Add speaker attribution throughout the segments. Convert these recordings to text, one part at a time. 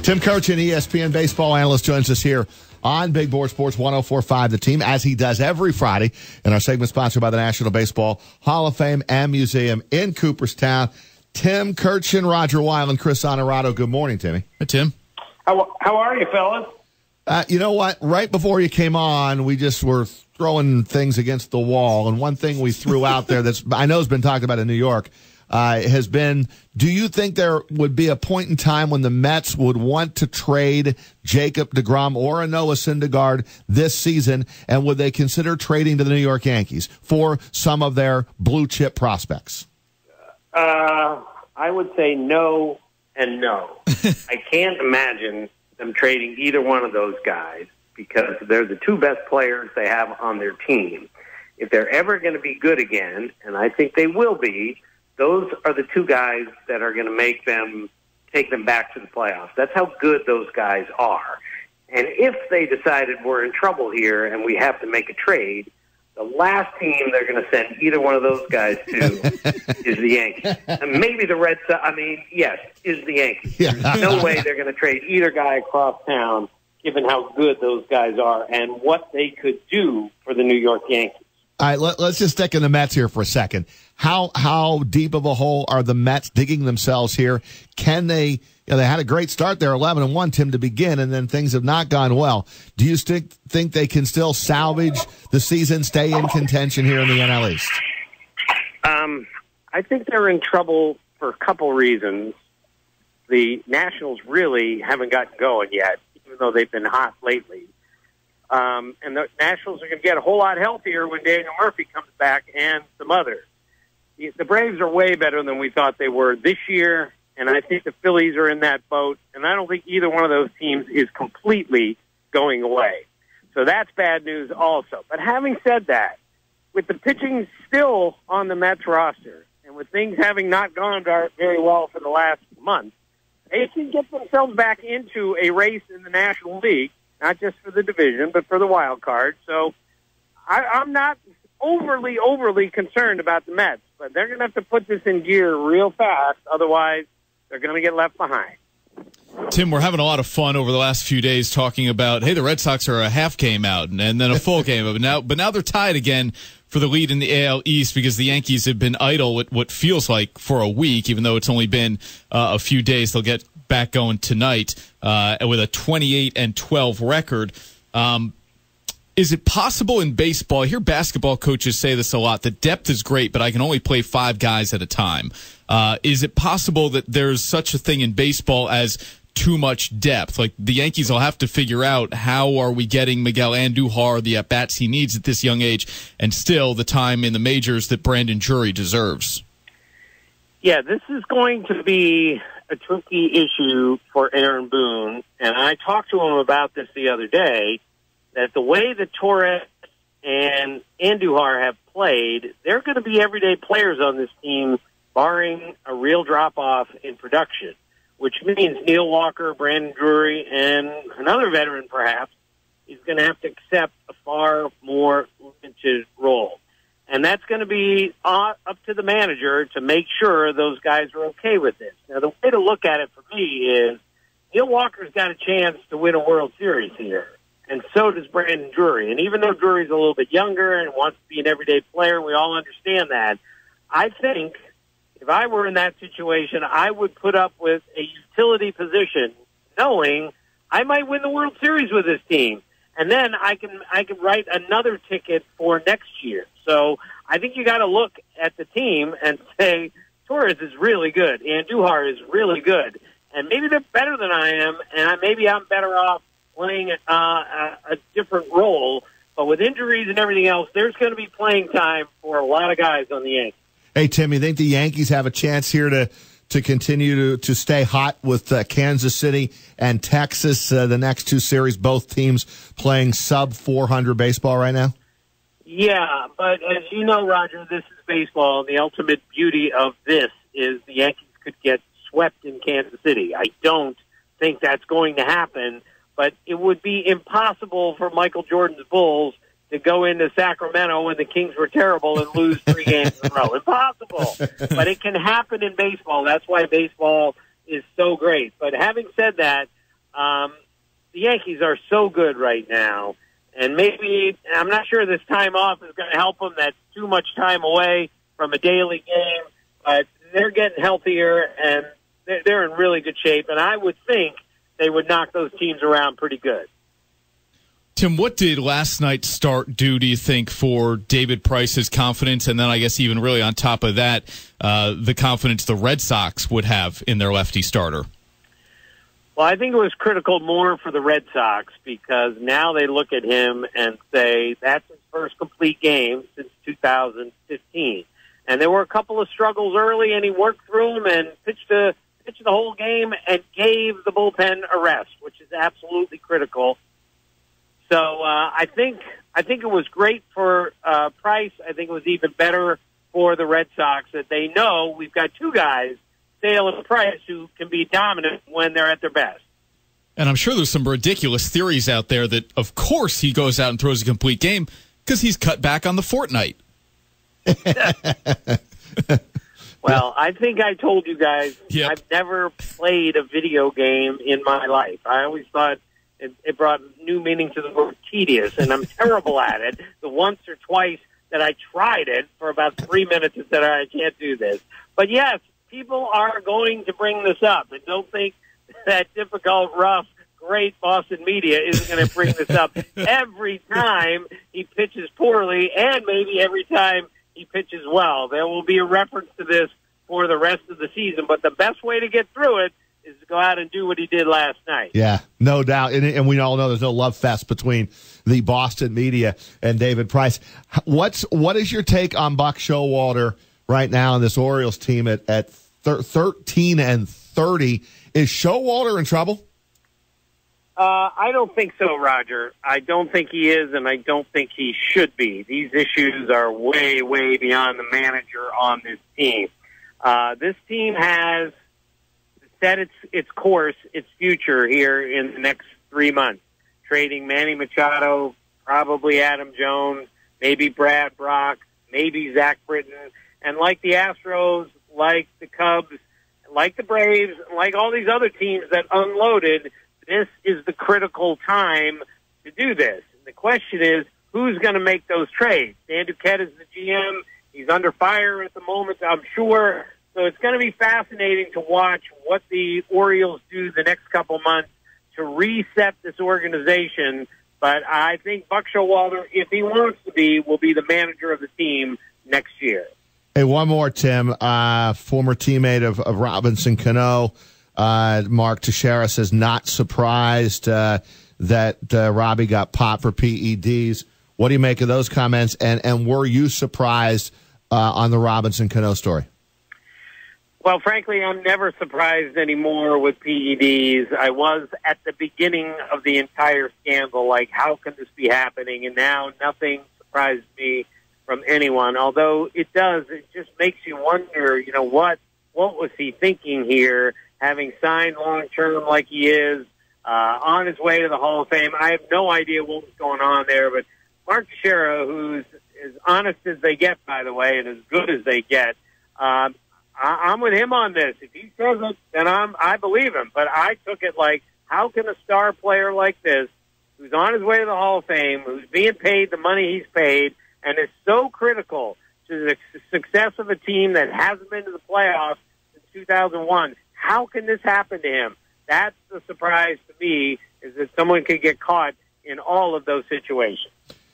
Speaker 1: Tim Kurkjian, ESPN baseball analyst, joins us here on Big Board Sports 104.5 The Team, as he does every Friday in our segment sponsored by the National Baseball Hall of Fame and Museum in Cooperstown. Tim Kurkjian, Roger Weil, and Chris Honorado. Good morning, Timmy.
Speaker 2: Hey, Tim.
Speaker 3: How are you, fellas?
Speaker 1: You know what? Right before you came on, we just were throwing things against the wall, and one thing we threw out there that's I know has been talked about in New York has been, do you think there would be a point in time when the Mets would want to trade Jacob deGrom or a Noah Syndergaard this season, and would they consider trading to the New York Yankees for some of their blue-chip prospects?
Speaker 3: I would say no and no. I can't imagine them trading either one of those guys because they're the two best players they have on their team. If they're ever going to be good again, and I think they will be, those are the two guys that are going to take them back to the playoffs. That's how good those guys are. And if they decided we're in trouble here and we have to make a trade, the last team they're going to send either one of those guys to is the Yankees. And maybe the Red Sox, is the Yankees.
Speaker 1: Yeah.
Speaker 3: There's no way they're going to trade either guy across town, given how good those guys are and what they could do for the New York Yankees.
Speaker 1: All right, let's just stick in the Mets here for a second. How deep of a hole are the Mets digging themselves here? Can they, they had a great start there, 11-1, Tim, to begin, and then things have not gone well. Do you think they can still salvage the season, stay in contention here in the NL East?
Speaker 3: I think they're in trouble for a couple reasons. The Nationals really haven't gotten going yet, even though they've been hot lately. And the Nationals are going to get a whole lot healthier when Daniel Murphy comes back and some others. The Braves are way better than we thought they were this year, and I think the Phillies are in that boat, and I don't think either one of those teams is completely going away. So that's bad news also. But having said that, with the pitching still on the Mets roster, and with things having not gone very well for the last month, they can get themselves back into a race in the National League, not just for the division, but for the wild card. So I'm not overly concerned about the Mets, but they're going to have to put this in gear real fast. Otherwise, they're going to get left behind.
Speaker 2: Tim, we're having a lot of fun over the last few days talking about, hey, the Red Sox are a half game out and then a full game out. But now they're tied again for the lead in the AL East because the Yankees have been idle what feels like for a week, even though it's only been a few days. They'll get back going tonight with a 28-12 record. Is it possible in baseball, I hear basketball coaches say this a lot, that depth is great, but I can only play 5 guys at a time. Is it possible that there's such a thing in baseball as too much depth? Like the Yankees will have to figure out, how are we getting Miguel Andujar the at-bats he needs at this young age and still the time in the majors that Brandon Drury deserves?
Speaker 3: Yeah, this is going to be a tricky issue for Aaron Boone, and I talked to him about this the other day, that the way that Torres and Andujar have played, they're going to be everyday players on this team, barring a real drop-off in production, which means Neil Walker, Brandon Drury, and another veteran perhaps is going to have to accept a far more limited role. And that's going to be up to the manager to make sure those guys are okay with this. Now, the way to look at it for me is Neil Walker's got a chance to win a World Series here, and so does Brandon Drury. And even though Drury's a little bit younger and wants to be an everyday player, we all understand that. I think if I were in that situation, I would put up with a utility position knowing I might win the World Series with this team. And then I can write another ticket for next year. So I think you got to look at the team and say, Torres is really good. Andujar is really good. And maybe they're better than I am, and maybe I'm better off playing a different role. But with injuries and everything else, there's going to be playing time for a lot of guys on the Yankees.
Speaker 1: Hey, Tim, you think the Yankees have a chance here to continue to stay hot with Kansas City and Texas, the next 2 series, both teams playing sub-400 baseball right now?
Speaker 3: Yeah, but as you know, Roger, this is baseball, and the ultimate beauty of this is the Yankees could get swept in Kansas City. I don't think that's going to happen, but it would be impossible for Michael Jordan's Bulls to go into Sacramento when the Kings were terrible and lose 3 games in a row. Impossible. But it can happen in baseball. That's why baseball is so great. But having said that, The Yankees are so good right now, and maybe, I'm not sure this time off is going to help them. That's too much time away from a daily game, but they're getting healthier, and they're in really good shape, and I would think they would knock those teams around pretty good.
Speaker 2: Tim, what did last night's start do, do you think, for David Price's confidence, and then I guess even really on top of that, the confidence the Red Sox would have in their lefty starter?
Speaker 3: Well, I think it was critical more for the Red Sox because now they look at him and say that's his first complete game since 2015. And there were a couple of struggles early, and he worked through them and pitched the whole game and gave the bullpen a rest, which is absolutely critical. So I think it was great for Price. I think it was even better for the Red Sox that they know we've got two guys, Sale and Price, who can be dominant when they're at their best.
Speaker 2: And I'm sure there's some ridiculous theories out there that, of course, he goes out and throws a complete game because he's cut back on the Fortnite.
Speaker 3: Well, I think I told you guys,
Speaker 2: Yep.
Speaker 3: I've never played a video game in my life. I always thought it brought new meaning to the word tedious, and I'm terrible at it. The once or twice that I tried it for about 3 minutes and said, all right, I can't do this. But yes, people are going to bring this up, and don't think that difficult, rough, great Boston media isn't going to bring this up every time he pitches poorly, and maybe every time he pitches well. There will be a reference to this for the rest of the season, but the best way to get through it is to go out and do what he did last night.
Speaker 1: Yeah, no doubt. And we all know there's no love fest between the Boston media and David Price. What is your take on Buck Showalter right now in this Orioles team at 13-30? Is Showalter in trouble?
Speaker 3: I don't think so, Roger. I don't think he is, and I don't think he should be. These issues are way, way beyond the manager on this team. This team has set its course, its future here in the next 3 months. Trading Manny Machado, probably Adam Jones, maybe Brad Brock, maybe Zach Britton. And like the Astros, like the Cubs, like the Braves, like all these other teams that unloaded, this is the critical time to do this. And the question is, who's going to make those trades? Dan Duquette is the GM. He's under fire at the moment, I'm sure. So it's going to be fascinating to watch what the Orioles do the next couple months to reset this organization. But I think Buck Showalter, if he wants to be, will be the manager of the team next year.
Speaker 1: Hey, one more, Tim. Former teammate of Robinson Cano, Mark Teixeira, says not surprised that Robbie got popped for PEDs. What do you make of those comments? And were you surprised on the Robinson Cano story?
Speaker 3: Well, frankly, I'm never surprised anymore with PEDs. I was at the beginning of the entire scandal, like, how can this be happening? And now nothing surprised me from anyone, although it just makes you wonder, what was he thinking here, having signed long-term like he is, on his way to the Hall of Fame. I have no idea what was going on there, but Mark Teixeira, who's as honest as they get, by the way, and as good as they get, I'm with him on this. If he says it, then I believe him. But I took it like, how can a star player like this, who's on his way to the Hall of Fame, who's being paid the money he's paid, and is so critical to the success of a team that hasn't been to the playoffs since 2001, how can this happen to him? That's the surprise to me, is that someone could get caught in all of those situations.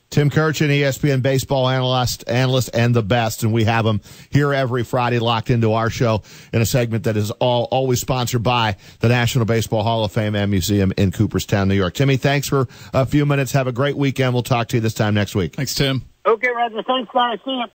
Speaker 1: Tim Kurkjian, ESPN baseball analyst, and the best, and we have him here every Friday locked into our show in a segment that is always sponsored by the National Baseball Hall of Fame and Museum in Cooperstown, New York. Timmy, thanks for a few minutes. Have a great weekend. We'll talk to you this time next week.
Speaker 2: Thanks, Tim.
Speaker 3: Okay, Roger. Thanks, guys. See you.